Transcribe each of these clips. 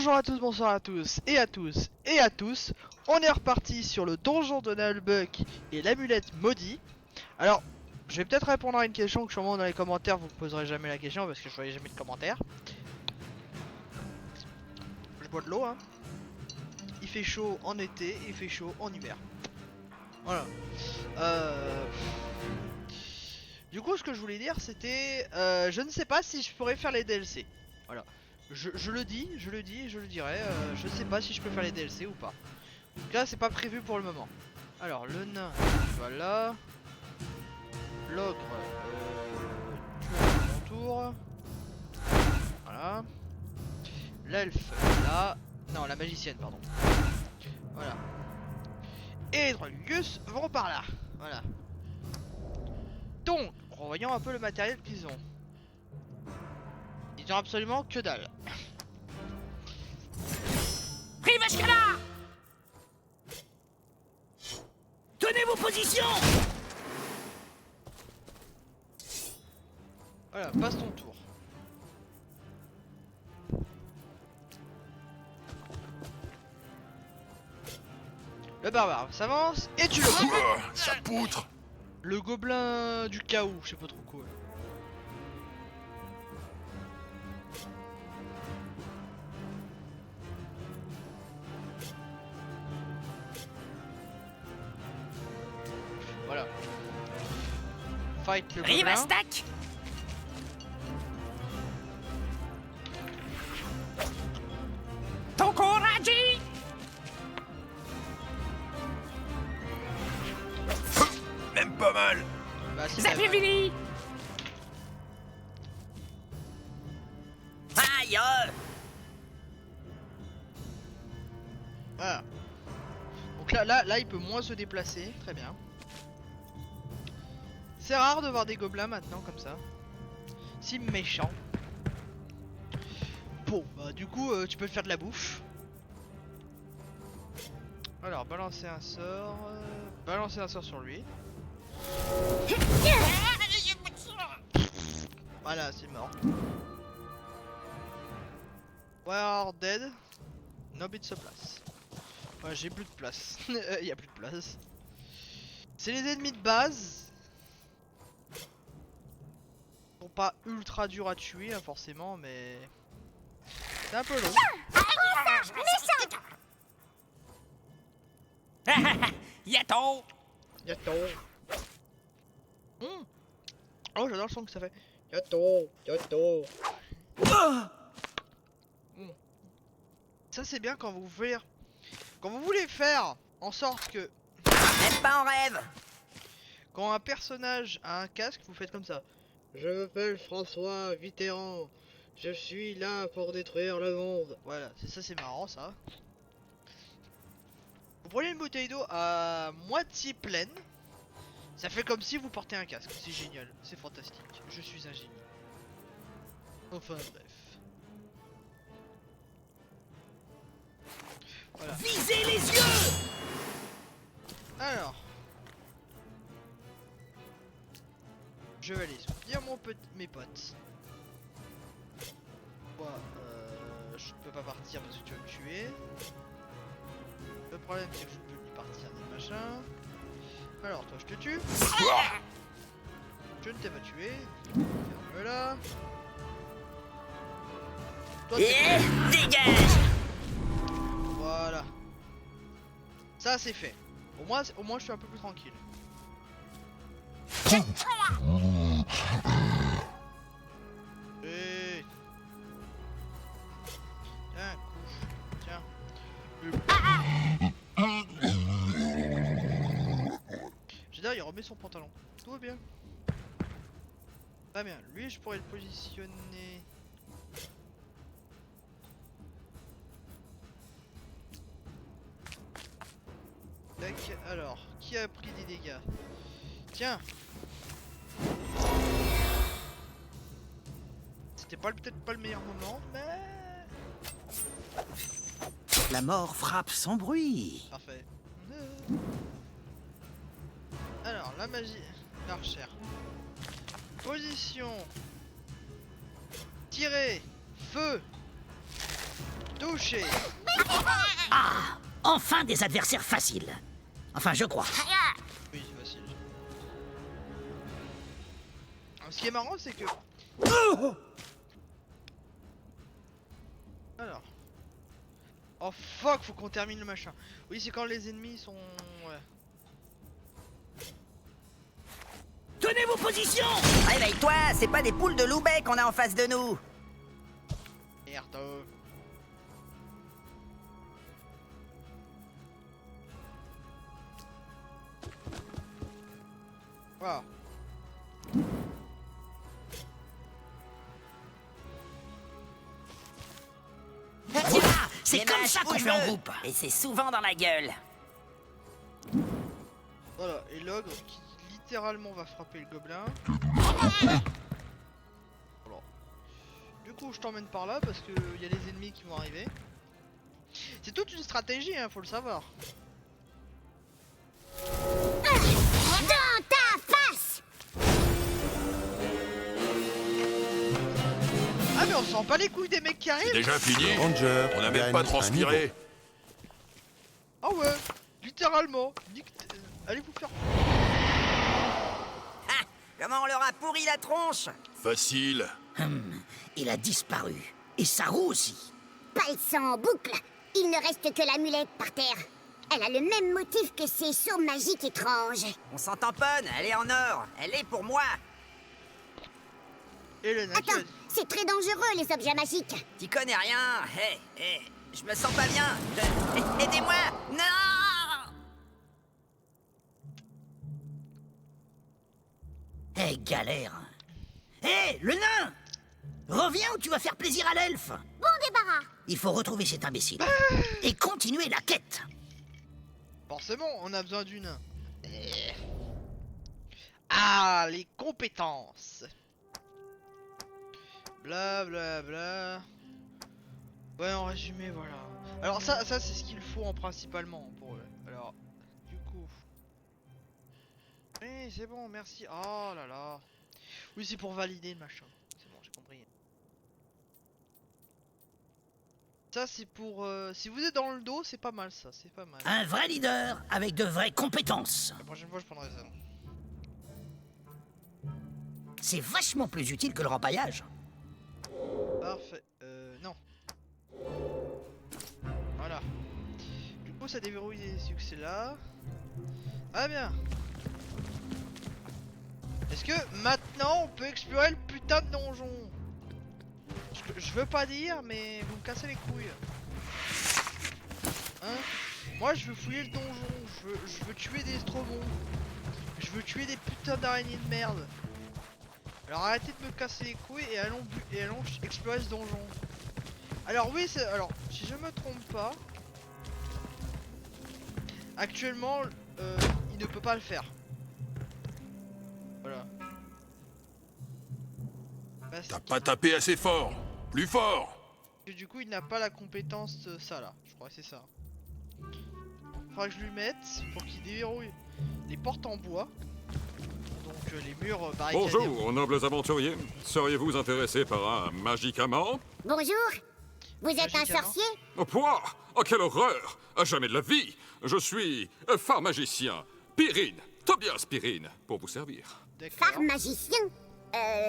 Bonjour à tous, bonsoir à tous et à tous et à tous. On est reparti sur le donjon de Nullbuck et l'amulette maudit. Alors, je vais peut-être répondre à une question que sûrement dans les commentaires vous poserez jamais la question parce que je voyais jamais de commentaires. Je bois de l'eau hein. Il fait chaud en été, il fait chaud en hiver. Voilà. Du coup ce que je voulais dire c'était je ne sais pas si je pourrais faire les DLC. Voilà. Je le dis et je le dirai. Je ne sais pas si je peux faire les DLC ou pas. En tout cas c'est pas prévu pour le moment. Alors le nain, voilà. L'ogre, tu as fait mon tour. Voilà. L'elfe là. Non, la magicienne pardon. Voilà. Et les Dragulius vont par là. Voilà. Donc, revoyons un peu le matériel qu'ils ont. Ils ont absolument que dalle. Primashkala! Tenez vos positions! Voilà, passe ton tour. Le barbare s'avance et tu le Ouah, ça poutre. Le gobelin du chaos, je sais pas trop quoi. Voilà. Fight le gobelin. Rivastak! Tokoraji! Même pas mal. Bah c'est pas mal. Zapivili! Aïe! Voilà. Donc là, il peut moins se déplacer, très bien. C'est rare de voir des gobelins maintenant comme ça. Si méchant. Bon, bah du coup, tu peux faire de la bouffe. Alors, balancer un sort. Balancer un sort sur lui. Voilà, c'est mort. War dead. No bit de place. Ouais, j'ai plus de place. Il y a plus de place. C'est les ennemis de base. Ils sont pas ultra durs à tuer, hein, forcément, mais c'est un peu long. Yato! Yato. Oh, j'adore le son que ça fait. Yato, yato. Ça c'est bien quand vous voulez faire en sorte que Même pas en rêve! quand un personnage a un casque, vous faites comme ça. Je m'appelle François Mitterrand. Je suis là pour détruire le monde. Voilà, c'est ça, c'est marrant ça. Vous prenez une bouteille d'eau à moitié pleine. Ça fait comme si vous portez un casque. C'est génial, c'est fantastique. Je suis un génie. Enfin bref. Voilà. Visez les yeux! Alors. Je vais aller soutenir mes potes. Moi, je ne peux pas partir parce que tu vas me tuer. Le problème c'est que je peux plus partir des machins. Alors toi je te tue. Je ne t'ai pas tué. Ferme-le là. Toi Et dégage! Voilà. Ça c'est fait. Au moins je suis un peu plus tranquille. Et... Tiens, couche. Tiens. J'adore, il remet son pantalon. Tout va bien. Très bien. Lui, je pourrais le positionner. Tac. Alors, qui a pris des dégâts? Tiens. C'était peut-être pas le meilleur moment, mais... La mort frappe sans bruit. Parfait. Alors, la magie... L'archère. Position. Tirer. Feu. Touché. Ah, enfin des adversaires faciles. Enfin, je crois. Oui, c'est facile. Alors, ce qui est marrant, c'est que... Alors... Oh fuck, faut qu'on termine le machin. Oui, c'est quand les ennemis sont... Ouais. Tenez vos positions! Réveille-toi, c'est pas des poules de Loubet qu'on a en face de nous. Merde. Voilà. Voilà, c'est Les comme matchs ça qu'on poussent fait en le- groupe. Et c'est souvent dans la gueule. Voilà, et l'ogre qui littéralement va frapper le gobelin. Voilà. Du coup, je t'emmène par là parce que y a les ennemis qui vont arriver. C'est toute une stratégie, hein, faut le savoir. Dans ta face! Ah mais on sent pas les couilles des mecs qui arrivent. Déjà fini? Ranger On n'a gagne même pas un transpiré. Ah ouais, littéralement. Allez vous faire. Ah, comment on leur a pourri la tronche? Facile. Il a disparu. Et sa roue aussi. Pas le sang en boucle. Il ne reste que l'amulette par terre. Elle a le même motif que ces sauts magiques étranges. On s'en tamponne, elle est en or. Elle est pour moi. Et le nain qui Attends, a dit- c'est très dangereux les objets magiques. T'y connais rien. Hé, je me sens pas bien. Aidez-moi. Non! Eh, galère. Eh, le nain! Reviens ou tu vas faire plaisir à l'elfe. Bon débarras. Il faut retrouver cet imbécile. Et continuer la quête. Forcément, on a besoin d'une. Ah, les compétences. Bla bla bla. Ouais, en résumé, voilà. Alors ça c'est ce qu'il faut en principalement pour eux. Alors, du coup. Oui, c'est bon, merci. Oh là là. Oui, c'est pour valider le machin. C'est bon, j'ai compris. Ça c'est pour... si vous êtes dans le dos, c'est pas mal ça, c'est pas mal. Un vrai leader avec de vraies compétences. La prochaine fois, je prendrai ça. C'est vachement plus utile que le rempaillage. Parfait. Non. Voilà. Du coup, ça déverrouille les succès là. Ah bien. Est-ce que maintenant on peut explorer le putain de donjon? Je veux pas dire, mais vous me cassez les couilles. Hein? Moi, je veux fouiller le donjon. Je veux tuer des stromons. Je veux tuer des putains d'araignées de merde. Alors arrêtez de me casser les couilles et allons explorer ce donjon. Alors oui, alors si je me trompe pas, actuellement il ne peut pas le faire. Voilà. Parce T'as pas tapé assez fort. Plus fort. que du coup il n'a pas la compétence ça là. Je crois que c'est ça. Faudra que je lui mette pour qu'il déverrouille les portes en bois. Donc les murs barricadés. Bonjour, nobles aventuriers. Seriez-vous intéressés par un magicament? Bonjour. Vous êtes un Magiquement. sorcier? Oh, quoi? Oh, quelle horreur! À jamais de la vie! Je suis un phare magicien, Pyrrhine, Tobias Pyrrhine, pour vous servir. Phare D'accord. magicien?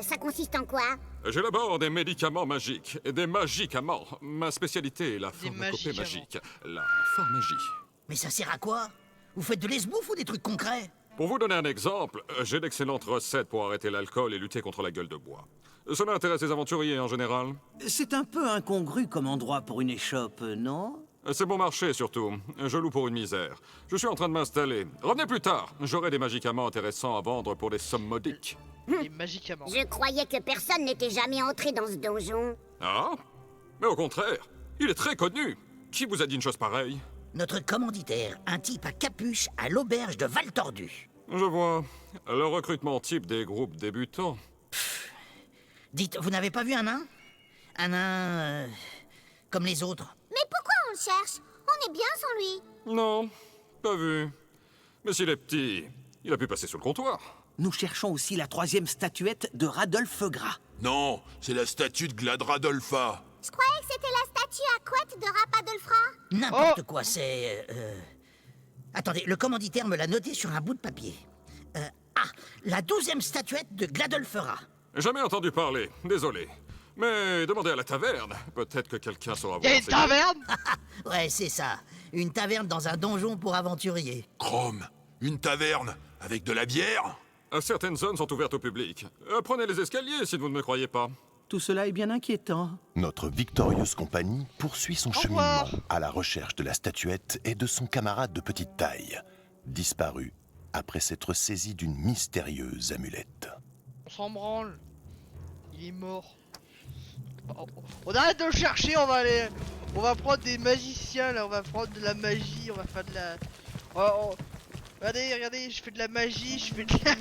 Ça consiste en quoi? J'élabore des médicaments magiques, des magicaments. Ma spécialité est la pharmacopée magicaments. magique, la pharmagie. Mais ça sert à quoi? Vous faites de l'esbouffe ou des trucs concrets? Pour vous donner un exemple, j'ai d'excellentes recettes pour arrêter l'alcool et lutter contre la gueule de bois. Cela intéresse les aventuriers en général. C'est un peu incongru comme endroit pour une échoppe, non? C'est bon marché surtout. Je loue pour une misère. Je suis en train de m'installer. Revenez plus tard. J'aurai des médicaments intéressants à vendre pour des sommes modiques. Les magicaments. Je croyais que personne n'était jamais entré dans ce donjon. Ah? Mais au contraire, il est très connu. Qui vous a dit une chose pareille? Notre commanditaire, un type à capuche à l'auberge de Val Tordu. Je vois. Le recrutement type des groupes débutants. Dites, vous n'avez pas vu un nain? Un nain... comme les autres. Mais pourquoi on le cherche? On est bien sans lui. Non, pas vu. Mais s'il est petit, il a pu passer sous le comptoir. Nous cherchons aussi la 3e statuette de Radolphe Gras. Non, c'est la statue de Gladradolpha. Je croyais que c'était la statue statue aquate de Rapadolfra? N'importe quoi, c'est... Attendez, le commanditaire me l'a noté sur un bout de papier. La 12e statuette de Gladolfera. Jamais entendu parler, désolé. Mais demandez à la taverne, peut-être que quelqu'un saura vous Y'a une renseigner. taverne? Ouais, c'est ça. Une taverne dans un donjon pour aventuriers. Chrome, une taverne avec de la bière? Certaines zones sont ouvertes au public. Prenez les escaliers si vous ne me croyez pas. Tout cela est bien inquiétant. Notre victorieuse compagnie poursuit son revoir. cheminement à la recherche de la statuette et de son camarade de petite taille, disparu après s'être saisi d'une mystérieuse amulette. On s'en branle. Il est mort. On arrête de le chercher, on va aller... On va prendre des magiciens là, on va prendre de la magie, on va faire de la... Regardez, regardez, je fais de la magie, je fais de la...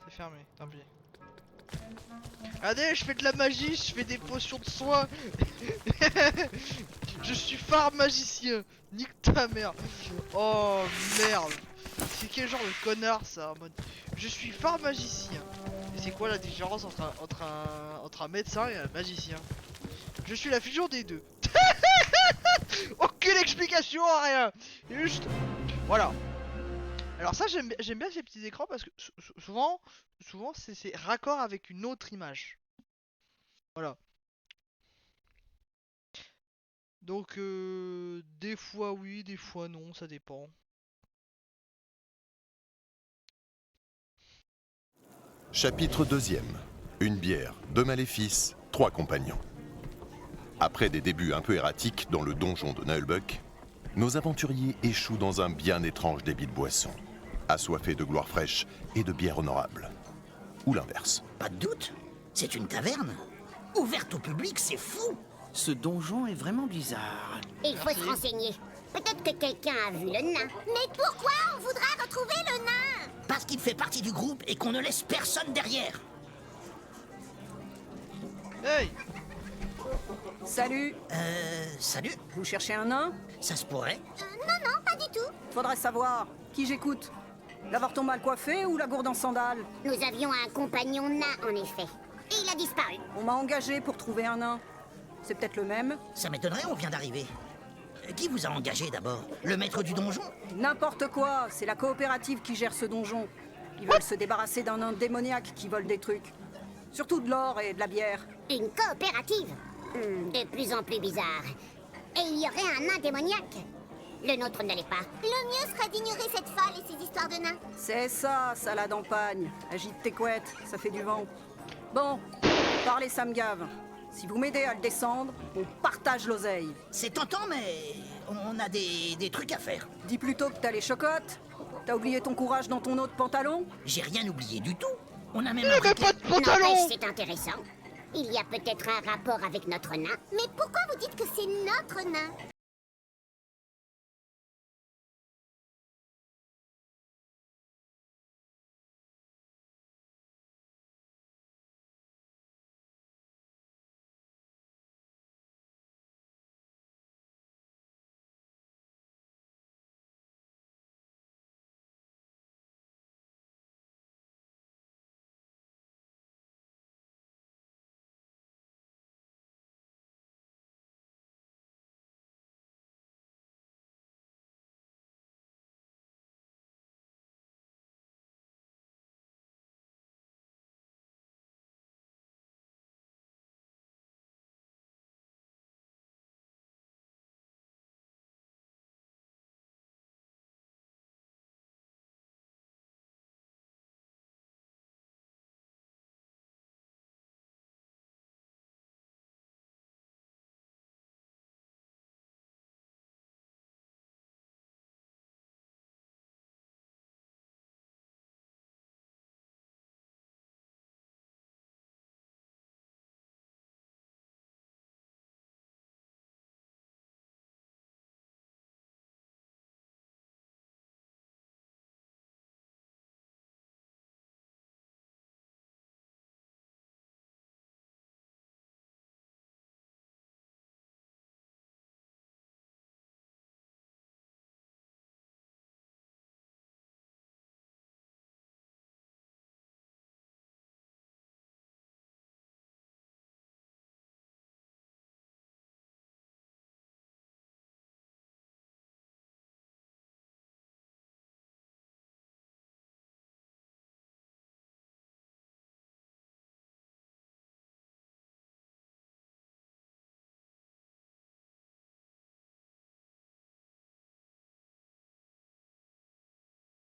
C'est fermé, tant pis. Regardez, je fais de la magie, je fais des potions de soin. Je suis phare magicien. Nique ta mère. Oh merde. C'est quel genre de connard ça en mode... Je suis phare magicien. Et c'est quoi la différence entre un médecin et un magicien? Je suis la fusion des deux. Aucune explication, rien. Juste... Voilà. Alors ça j'aime bien ces petits écrans parce que souvent c'est raccord avec une autre image. Voilà. Donc des fois oui, des fois non, ça dépend. Chapitre 2e. Une bière, 2 maléfices, 3 compagnons. Après des débuts un peu erratiques dans le donjon de Nullbuck, nos aventuriers échouent dans un bien étrange débit de boissons, assoiffés de gloire fraîche et de bière honorable. Ou l'inverse. Pas de doute, c'est une taverne. Ouverte au public, c'est fou. Ce donjon est vraiment bizarre. Il faut se renseigner. Peut-être que quelqu'un a vu le nain. Mais pourquoi on voudra retrouver le nain? Parce qu'il fait partie du groupe et qu'on ne laisse personne derrière. Hey. Salut, Salut, vous cherchez un nain? ça se pourrait. Non, pas du tout. Faudrait savoir, qui j'écoute? L'avorton mal coiffé ou la gourde en sandales? Nous avions un compagnon nain, en effet. Et il a disparu. On m'a engagé pour trouver un nain. C'est peut-être le même? Ça m'étonnerait, on vient d'arriver. Qui vous a engagé d'abord? Le maître du donjon? N'importe quoi, c'est la coopérative qui gère ce donjon. Ils veulent se débarrasser d'un nain démoniaque qui vole des trucs. Surtout de l'or et de la bière. Une coopérative. De plus en plus bizarre. Et il y aurait un nain démoniaque. Le nôtre ne l'est pas. Le mieux serait d'ignorer cette folle et ses histoires de nains. C'est ça, salade en pagne. Agite tes couettes, ça fait du vent. Bon, parlez, ça me gave. Si vous m'aidez à le descendre, on partage l'oseille. C'est tentant, mais on a des trucs à faire. Dis plutôt que t'as les chocottes. T'as oublié ton courage dans ton autre pantalon? J'ai rien oublié du tout. On a même Il un avait briquet. pas de pantalon. N'empêche, c'est intéressant. Il y a peut-être un rapport avec notre nain. Mais pourquoi vous dites que c'est notre nain?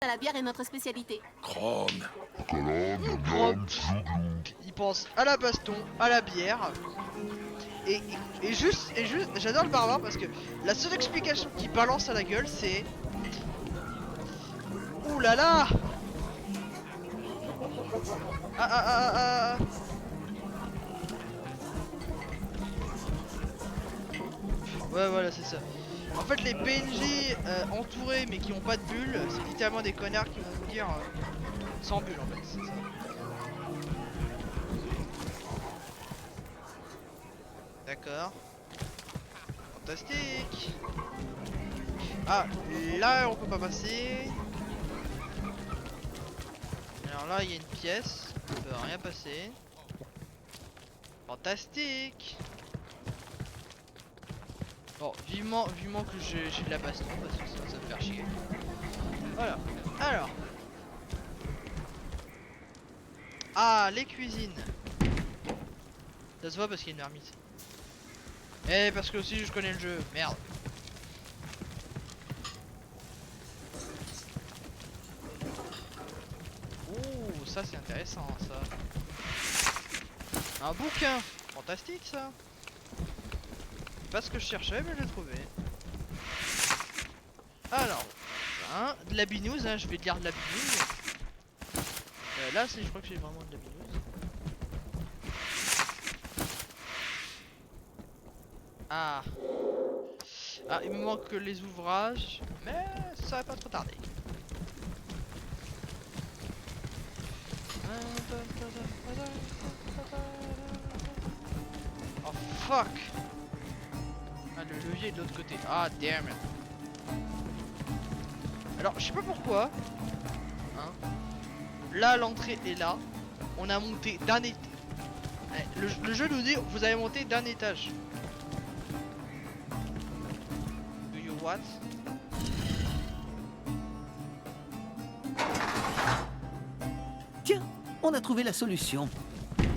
à la bière est notre spécialité. Chrome. Il pense à la baston, à la bière. Et juste, j'adore le barbare parce que la seule explication qu'il balance à la gueule c'est... Ouh là là. Ah. Ouais voilà c'est ça. En fait les PNJ entourés mais qui ont pas de bulles, c'est littéralement des connards qui vont vous dire sans bulles en fait, c'est ça. D'accord. Fantastique. Ah, là on peut pas passer. Alors là il y a une pièce, on peut rien passer. Fantastique. Bon, vivement que j'ai de la baston parce que sinon ça va me faire chier. Voilà. Alors. Ah, les cuisines. Ça se voit parce qu'il y a une marmite. Eh, parce que aussi je connais le jeu. Merde. Oh, ça c'est intéressant ça. Un bouquin. Fantastique ça. Pas ce que je cherchais mais je l'ai trouvé. Alors, hein, de la binouze, hein, je vais lire de la binouze. Là je crois que j'ai vraiment de la binouze. Ah, il me manque les ouvrages, mais ça va pas trop tarder. Oh fuck. Ah, le levier est de l'autre côté. Ah damn it. Alors je sais pas pourquoi hein. Là l'entrée est là. On a monté d'un étage. Le jeu nous dit vous avez monté d'un étage. Do you what? Tiens, on a trouvé la solution.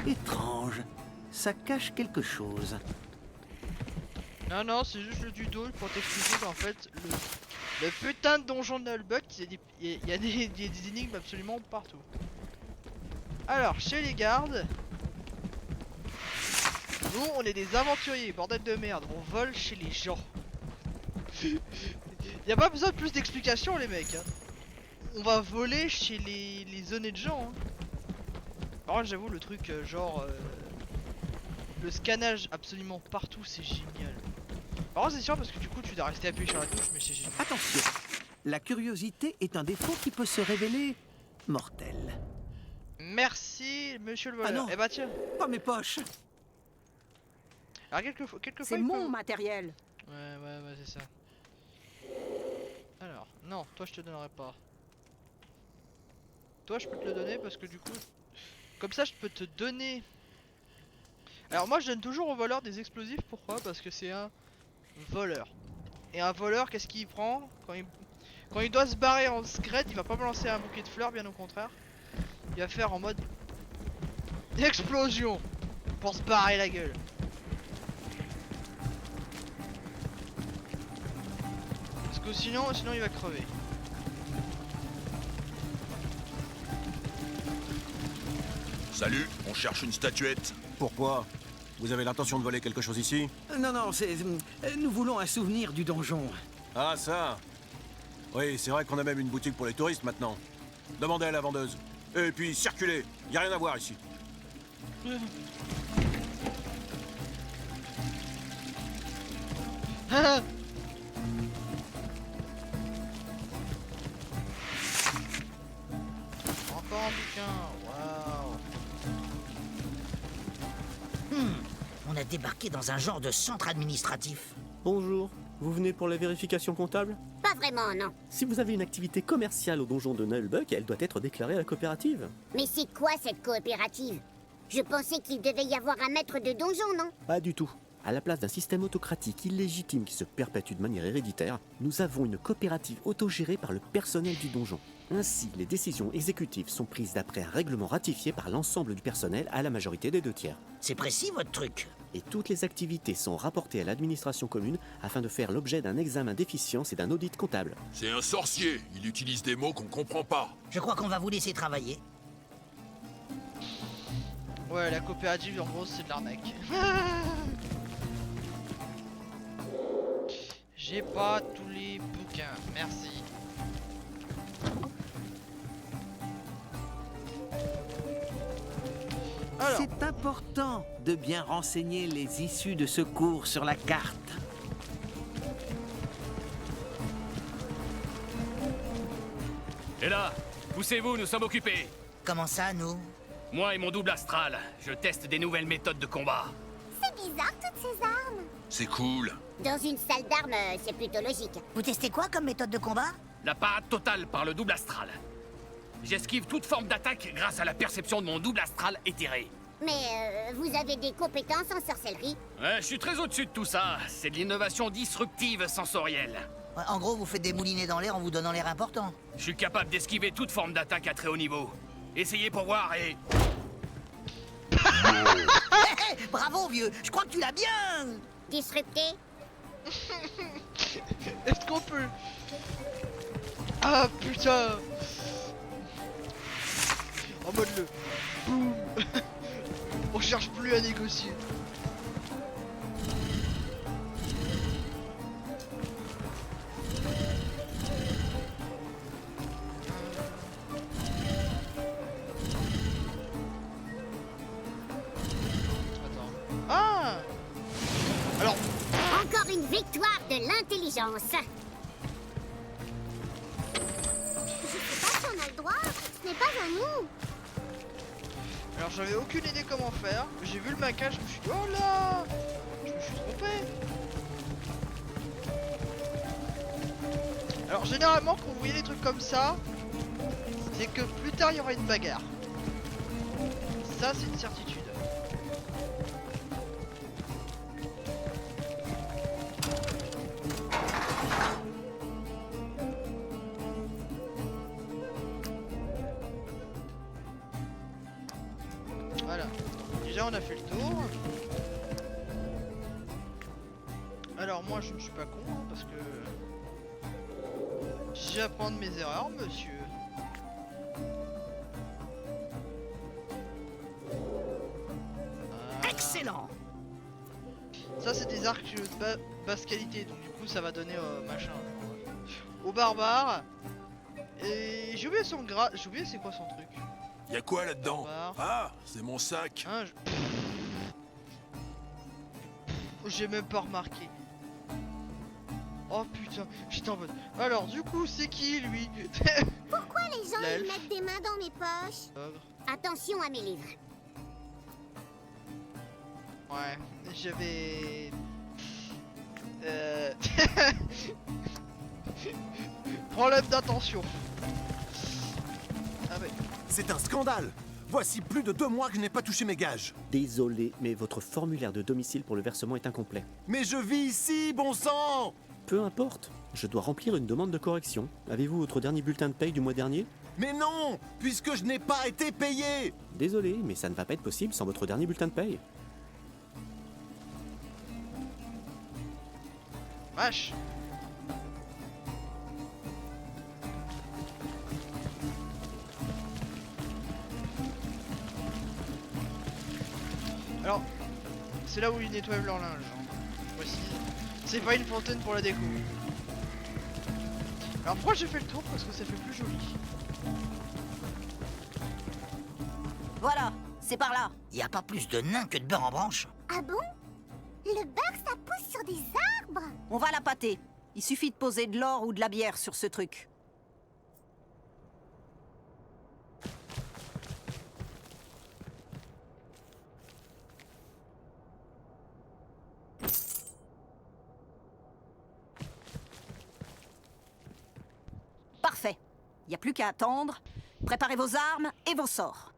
Étrange. Ça cache quelque chose. Non, c'est juste le tuto pour t'expliquer qu'en fait, le putain de donjon de Nullbuck, il y a des énigmes absolument partout. Alors, chez les gardes, nous on est des aventuriers, bordel de merde, on vole chez les gens. Y a pas besoin de plus d'explications les mecs hein. On va voler chez les honnêtes gens hein. Par contre j'avoue le truc le scannage absolument partout c'est génial. Par contre c'est sûr parce que du coup tu dois rester appuyé sur la touche mais c'est génial. Attention, la curiosité est un défaut qui peut se révéler mortel. Merci monsieur le voleur. Ah non. Eh bah tiens. Pas mes poches. Alors quelquefois C'est mon matériel. Ouais c'est ça. Alors non toi je te donnerai pas. Toi je peux te le donner parce que du coup comme ça je peux te donner. Alors moi je donne toujours au voleur des explosifs. Pourquoi? Parce que c'est un voleur. Et un voleur qu'est-ce qu'il prend quand il doit se barrer en secret? Il va pas balancer un bouquet de fleurs, bien au contraire. Il va faire en mode explosion pour se barrer la gueule. Parce que sinon il va crever. Salut, on cherche une statuette. Pourquoi? Vous avez l'intention de voler quelque chose ici? Non, c'est... nous voulons un souvenir du donjon. Ah, ça? Oui, c'est vrai qu'on a même une boutique pour les touristes maintenant. Demandez à la vendeuse. Et puis, circulez. Y a rien à voir ici. Encore un bouquin, waouh. On a débarqué dans un genre de centre administratif. Bonjour, vous venez pour la vérification comptable? Pas vraiment, non. Si vous avez une activité commerciale au donjon de Nullbuck, elle doit être déclarée à la coopérative. Mais c'est quoi cette coopérative? Je pensais qu'il devait y avoir un maître de donjon, non? Pas du tout. À la place d'un système autocratique illégitime qui se perpétue de manière héréditaire, nous avons une coopérative autogérée par le personnel du donjon. Ainsi, les décisions exécutives sont prises d'après un règlement ratifié par l'ensemble du personnel à la majorité des 2 tiers. C'est précis votre truc. Et toutes les activités sont rapportées à l'administration commune afin de faire l'objet d'un examen d'efficience et d'un audit comptable. C'est un sorcier. Il utilise des mots qu'on comprend pas. Je crois qu'on va vous laisser travailler. Ouais, la coopérative, en gros, c'est de l'arnaque. J'ai pas tous les bouquins, merci. Alors, C'est important de bien renseigner les issues de secours sur la carte. Et là, poussez-vous, nous sommes occupés. Comment ça, nous? Moi et mon double astral, je teste des nouvelles méthodes de combat. C'est bizarre, toutes ces armes. C'est cool. Dans une salle d'armes, c'est plutôt logique. Vous testez quoi comme méthode de combat? La parade totale par le double astral. J'esquive toute forme d'attaque grâce à la perception de mon double astral éthéré. Mais vous avez des compétences en sorcellerie? Ouais, je suis très au-dessus de tout ça. C'est de l'innovation disruptive sensorielle. Ouais, en gros, vous faites des moulinets dans l'air en vous donnant l'air important. Je suis capable d'esquiver toute forme d'attaque à très haut niveau. Essayez pour voir et... Bravo, vieux. Je crois que tu l'as bien. Disrupté? est-ce qu'on peut... Ah, putain. En mode le... Boum. On cherche plus à négocier. Ah! Alors... Encore une victoire de l'intelligence. Je sais pas si on a le droit. Ce n'est pas à nous. Alors j'avais aucune idée comment faire. J'ai vu le maquillage, je me suis dit oh là! Je me suis trompé. Alors généralement quand vous voyez des trucs comme ça, c'est que plus tard il y aura une bagarre. Ça c'est une certitude. Voilà. Déjà on a fait le tour. Alors moi je ne suis pas con hein, parce que j'apprends de mes erreurs monsieur. Excellent. Ça c'est des arcs de basse qualité donc du coup ça va donner machin au barbare. Et j'ai oublié son gras. J'ai oublié c'est quoi son truc. Y'a quoi là-dedans? Ah, c'est mon sac. Hein, j'ai même pas remarqué. Oh putain, j'étais en mode. Alors du coup c'est qui lui? Pourquoi les gens ils mettent des mains dans mes poches? Attention à mes livres. Ouais, j'avais... Problème d'attention. Ah ouais. C'est un scandale. Voici plus de 2 mois que je n'ai pas touché mes gages. Désolé, mais votre formulaire de domicile pour le versement est incomplet. Mais je vis ici, bon sang! Peu importe, je dois remplir une demande de correction. Avez-vous votre dernier bulletin de paye du mois dernier? Mais non, puisque je n'ai pas été payé. Désolé, mais ça ne va pas être possible sans votre dernier bulletin de paye. Vache. Alors, c'est là où ils nettoient leur linge. Je précise. C'est pas une fontaine pour la déco. Alors pourquoi j'ai fait le tour? Parce que ça fait plus joli. Voilà, c'est par là. Y a pas plus de nains que de beurre en branche. Ah bon? Le beurre ça pousse sur des arbres? On va la pâter. Il suffit de poser de l'or ou de la bière sur ce truc. Parfait. Il n'y a plus qu'à attendre. Préparez vos armes et vos sorts.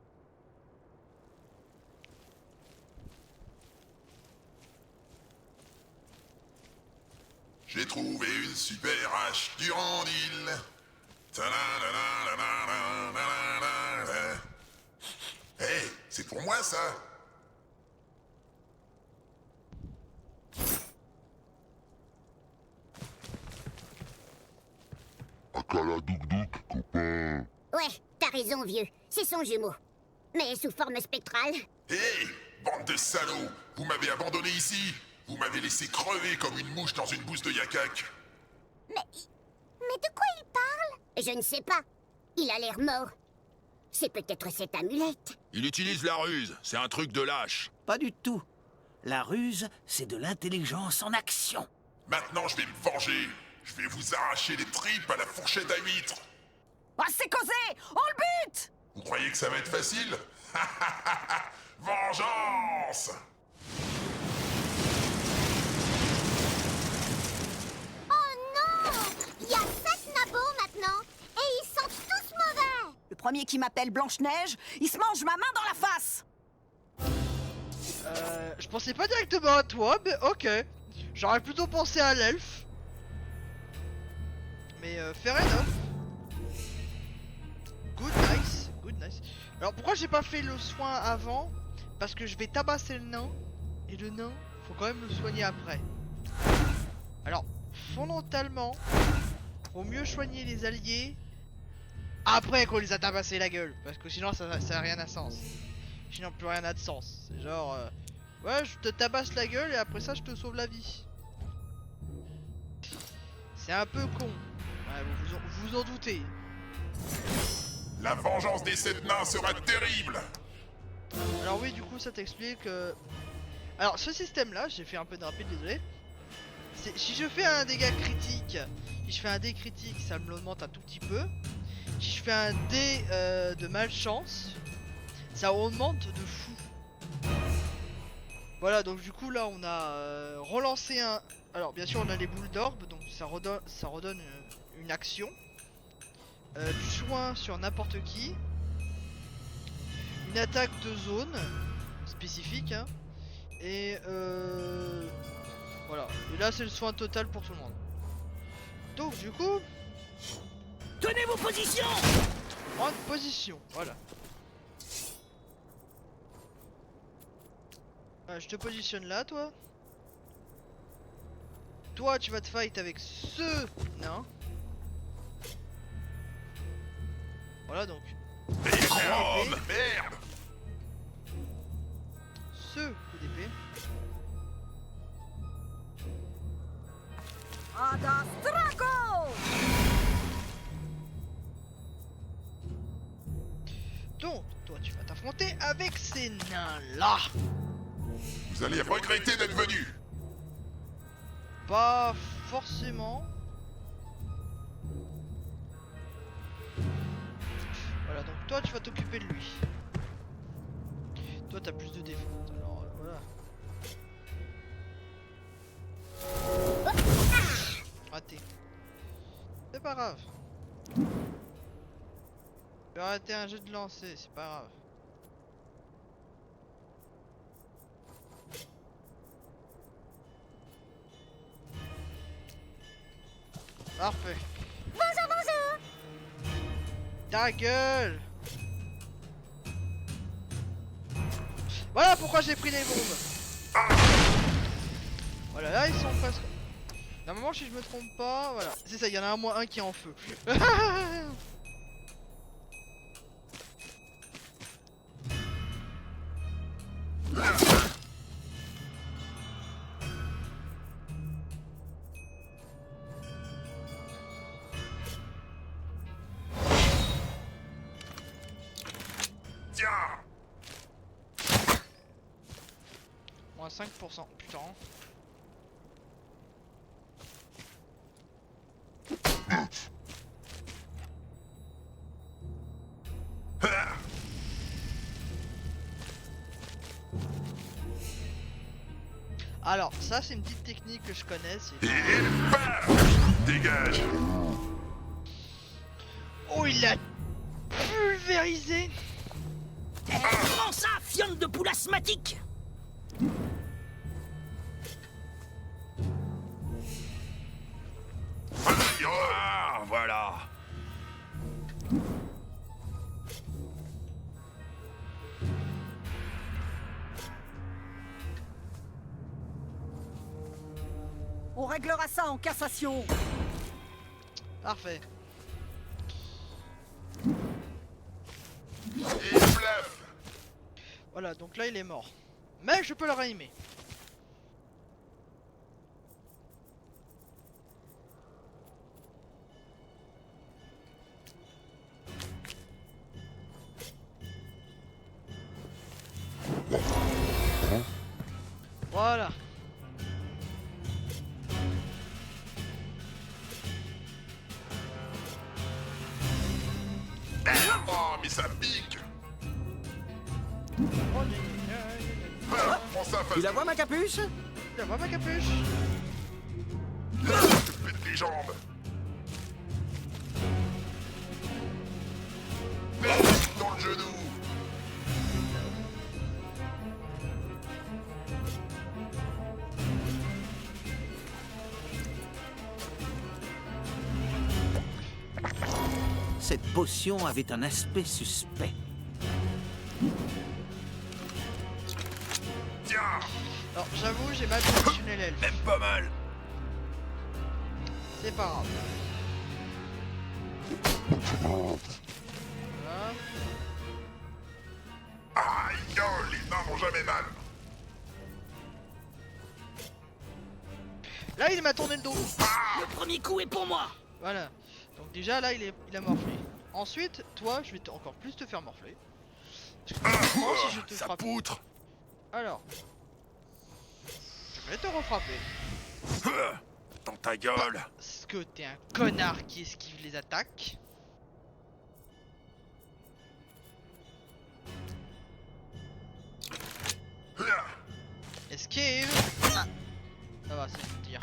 J'ai trouvé une super hache Durandil. Hé, c'est pour moi ça. la Douk-Douk, copain. Ouais, t'as raison, vieux. C'est son jumeau. Mais sous forme spectrale. Hé, bande de salauds, vous m'avez abandonné ici. Vous m'avez laissé crever comme une mouche dans une bouse de yakak. Mais de quoi il parle? Je ne sais pas. Il a l'air mort. C'est peut-être cette amulette. Il utilise la ruse, c'est un truc de lâche. Pas du tout. La ruse, c'est de l'intelligence en action. Maintenant, je vais me venger. Je vais vous arracher les tripes à la fourchette à huîtres. Ah, c'est causé! On le bute! Vous croyez que ça va être facile? Vengeance! Oh non! Il y a 7 nabots maintenant. Et ils sont tous mauvais. Le premier qui m'appelle Blanche-Neige, il se mange ma main dans la face! Je pensais pas directement à toi, mais ok. J'aurais plutôt pensé à l'elfe. Mais fair enough. Good nice. Alors pourquoi j'ai pas fait le soin avant? Parce que je vais tabasser le nain. Et le nain, faut quand même le soigner après. Alors, fondamentalement, faut mieux soigner les alliés après qu'on les a tabassé la gueule. Parce que sinon ça a rien à sens. Sinon plus rien n'a de sens. C'est genre ouais, je te tabasse la gueule et après ça je te sauve la vie. C'est un peu con. Ouais, vous en doutez. La vengeance des 7 nains sera terrible. Alors oui, du coup ça t'explique alors ce système là, j'ai fait un peu de rapide, désolé. Si je fais un dégât critique, si je fais un dé critique, ça me l'augmente un tout petit peu. Si je fais un dé de malchance, ça augmente de fou. Voilà, donc du coup là on a relancé un... Alors bien sûr on a les boules d'orbe, donc ça redonne une action. Du soin sur n'importe qui. Une attaque de zone spécifique hein. Et voilà. Et là c'est le soin total pour tout le monde. Donc du coup... Tenez vos positions! Prendre position, voilà. Je te positionne là, toi. Toi, tu vas te fight avec ce nain. Voilà donc. Merde! Ce coup d'épée. Ada Strago! Donc, toi, tu vas t'affronter avec ces nains-là. Vous allez regretter d'être venu. Pas forcément. Voilà, donc toi, tu vas t'occuper de lui. Toi, t'as plus de défense, alors voilà. Raté. C'est pas grave. Je vais arrêter un jeu de lancer, c'est pas grave. Parfait. Bonjour. Ta gueule. Voilà pourquoi j'ai pris les bombes. Voilà, là ils sont presque... Normalement si je me trompe pas, voilà. C'est ça, il y en a un moins un qui est en feu. Tiens! Moins 5%, putain. Alors, ça c'est une petite technique que je connais, c'est... Et bam! Dégage! Oh, il l'a pulvérisé. Comment ça, fiente de poule asthmatique? Ah, voilà. On réglera ça en cassation. Parfait. Voilà, donc là il est mort. Mais je peux le réanimer. Voilà. Oh, mais ça pique. Prends ça, Tu la vois ma capuche? Tu la vois ma capuche? Je te pète les jambes. Dans le genou. Cette potion avait un aspect suspect. Tiens. Alors j'avoue j'ai mal positionné l'elfe. Même pas mal. C'est pas grave. Voilà. Aïe, les nains n'ont jamais mal. Là il m'a tourné le dos. Le premier coup est pour moi. Voilà. Donc déjà là il a morflé. Ensuite toi je vais encore plus te faire morfler. Parce que franchement, si je te ça frappe. poutre. Alors. Je vais te refrapper. Dans ta gueule. Parce que t'es un connard qui esquive les attaques. Esquive. Ah. Ça va, c'est tout dire.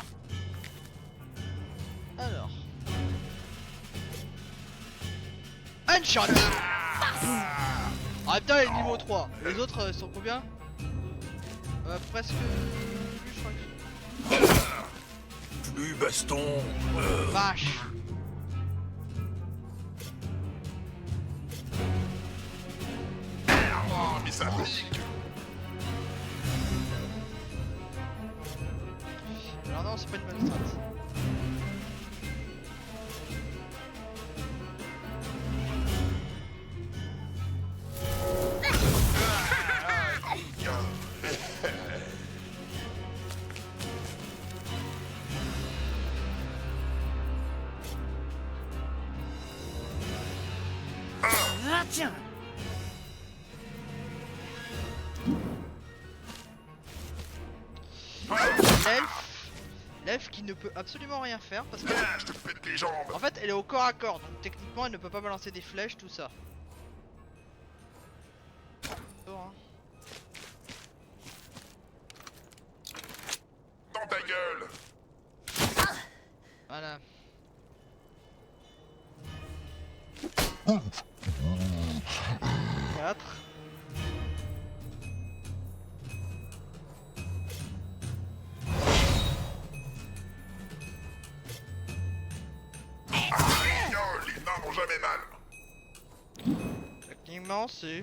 Alors. Un shot. Ah putain, il est niveau 3. Les autres sont combien? Presque... Lui, je crois que... Plus baston. Vache. Oh, mais ça pique. Alors non, c'est pas une bonne strat. Ah tiens. L'elfe qui ne peut absolument rien faire parce que... Je te pète les jambes. En fait elle est au corps à corps donc techniquement elle ne peut pas balancer des flèches tout ça. Bon, hein. Dans ta gueule. Voilà. Quatre. Les nains n'ont jamais mal. Techniquement c'est...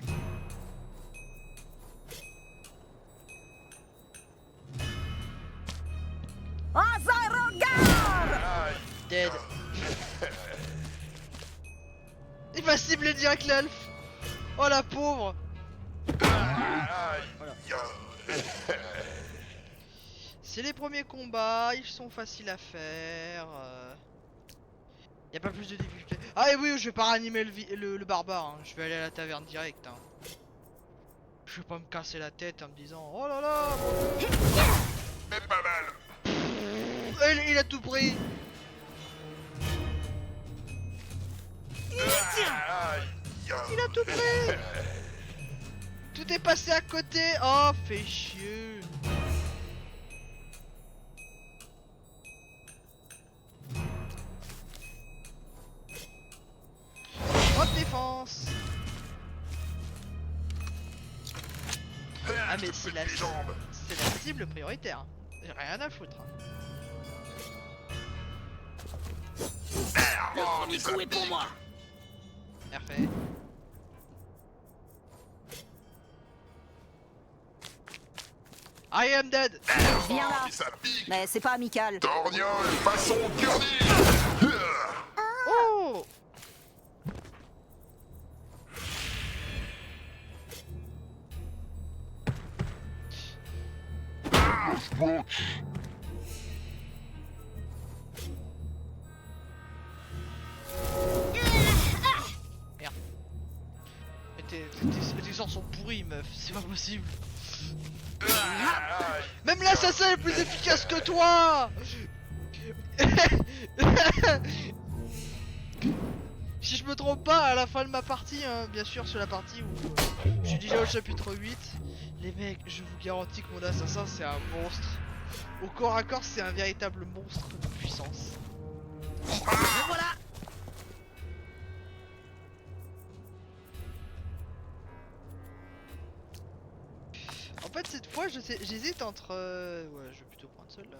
Dead. Il va cibler direct l'elfe. Oh la pauvre. Voilà. C'est les premiers combats, ils sont faciles à faire. Y a pas plus de difficulté. Ah et oui, je vais pas ranimer le barbare, hein. Je vais aller à la taverne direct. Hein. Je vais pas me casser la tête en me disant oh là là. Même pas mal. Il a tout pris. Il a tout pris. Tout est passé à côté. Oh, fait chier. Haute défense. Ah mais c'est la cible prioritaire. J'ai rien à foutre. Le premier coup est pour moi. Parfait. I am dead. Viens là. Ça pique. Mais c'est pas amical. Torgnole, façon Gurney. Oh. Merde. Tes sorts sont pourris, meuf, c'est pas possible. Même l'assassin est plus efficace que toi. Si je me trompe pas, à la fin de ma partie, hein, bien sûr sur la partie où je suis déjà au chapitre 8, les mecs, je vous garantis que mon assassin c'est un monstre. Au corps à corps, c'est un véritable monstre de puissance. Et voilà. En fait, cette fois, j'hésite entre... Ouais, je vais plutôt prendre celle-là.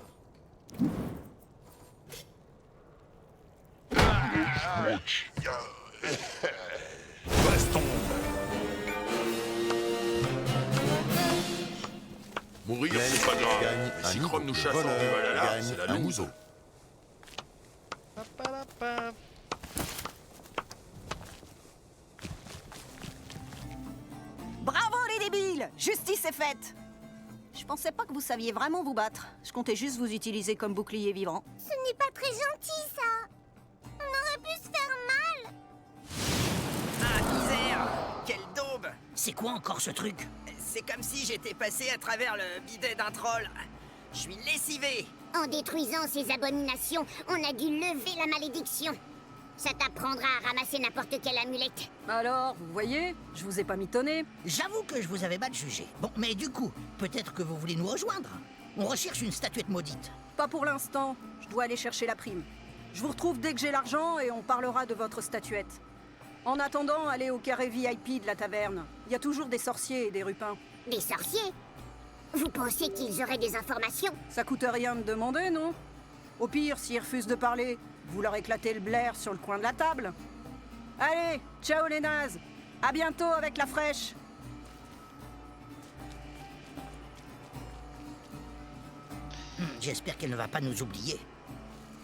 Baston. Mourir, Glenn c'est pas grave. gagne Mais un si niveau Chrome nous de chasse en voleur, Valhalla, gagne c'est la un loose. niveau. Papalapa. Bravo les débiles! Justice est faite! Je pensais pas que vous saviez vraiment vous battre. Je comptais juste vous utiliser comme bouclier vivant. Ce n'est pas très gentil, ça. On aurait pu se faire mal. Ah, misère! Quelle daube! C'est quoi encore ce truc? C'est comme si j'étais passé à travers le bidet d'un troll. Je suis lessivé. En détruisant ces abominations, on a dû lever la malédiction. Ça t'apprendra à ramasser n'importe quelle amulette. Alors, vous voyez, je vous ai pas mitonné. J'avoue que je vous avais mal jugé. Bon, mais du coup, peut-être que vous voulez nous rejoindre. On recherche une statuette maudite. Pas pour l'instant. Je dois aller chercher la prime. Je vous retrouve dès que j'ai l'argent et on parlera de votre statuette. En attendant, allez au carré VIP de la taverne. Il y a toujours des sorciers et des rupins. Des sorciers? Vous pensez qu'ils auraient des informations? Ça coûte rien de demander, non? Au pire, s'ils refusent de parler, vous leur éclatez le blaire sur le coin de la table. Allez, ciao les nazes. À bientôt avec la fraîche. J'espère qu'elle ne va pas nous oublier.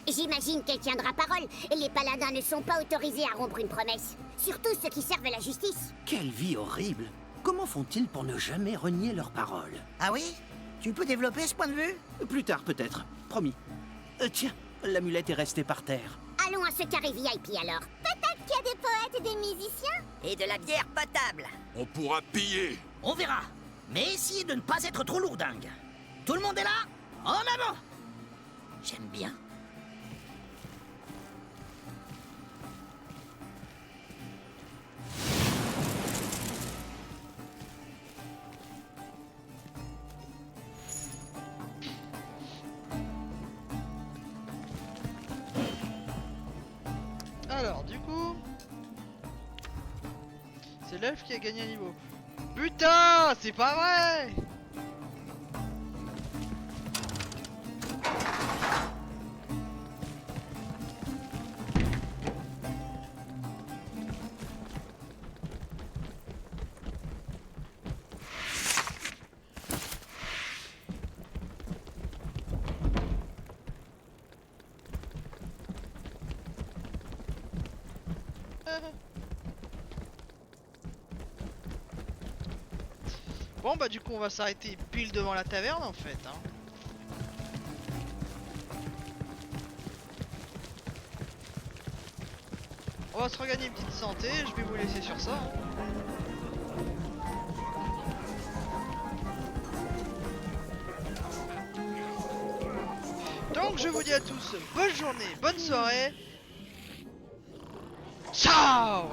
J'imagine qu'elle tiendra parole, et les paladins ne sont pas autorisés à rompre une promesse. Surtout ceux qui servent la justice. Quelle vie horrible! Comment font-ils pour ne jamais renier leurs paroles? Ah oui? Tu peux développer ce point de vue? Plus tard peut-être, promis. Tiens, l'amulette est restée par terre. Allons à ce carré VIP alors. Peut-être qu'il y a des poètes et des musiciens? Et de la bière potable. On pourra piller. On verra. Mais essayez de ne pas être trop lourdingue. Tout le monde est là? En avant! J'aime bien. Alors, du coup... C'est l'elfe qui a gagné un niveau. Putain, c'est pas vrai! Bon bah du coup on va s'arrêter pile devant la taverne en fait hein. On va se regagner une petite santé, je vais vous laisser sur ça hein. Donc je vous dis à tous bonne journée, bonne soirée. Ciao.